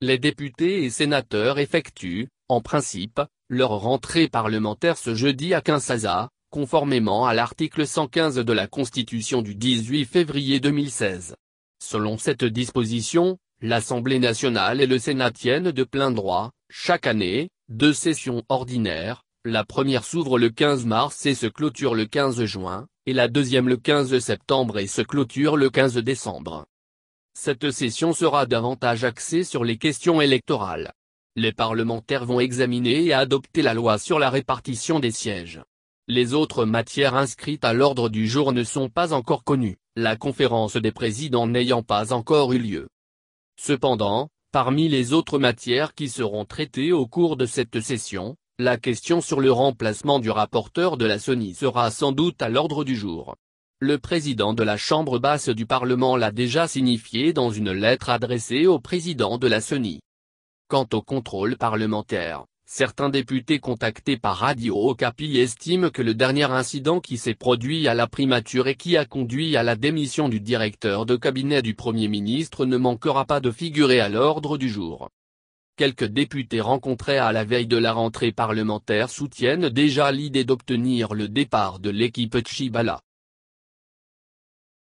Les députés et sénateurs effectuent, en principe, leur rentrée parlementaire ce jeudi à Kinshasa, conformément à l'article 115 de la Constitution du 18 février 2016. Selon cette disposition, l'Assemblée nationale et le Sénat tiennent de plein droit, chaque année, deux sessions ordinaires, la première s'ouvre le 15 mars et se clôture le 15 juin, et la deuxième le 15 septembre et se clôture le 15 décembre. Cette session sera davantage axée sur les questions électorales. Les parlementaires vont examiner et adopter la loi sur la répartition des sièges. Les autres matières inscrites à l'ordre du jour ne sont pas encore connues, la conférence des présidents n'ayant pas encore eu lieu. Cependant, parmi les autres matières qui seront traitées au cours de cette session, la question sur le remplacement du rapporteur de la CENI sera sans doute à l'ordre du jour. Le président de la Chambre basse du Parlement l'a déjà signifié dans une lettre adressée au président de la CENI. Quant au contrôle parlementaire, certains députés contactés par Radio Okapi estiment que le dernier incident qui s'est produit à la primature et qui a conduit à la démission du directeur de cabinet du Premier ministre ne manquera pas de figurer à l'ordre du jour. Quelques députés rencontrés à la veille de la rentrée parlementaire soutiennent déjà l'idée d'obtenir le départ de l'équipe Tchibala.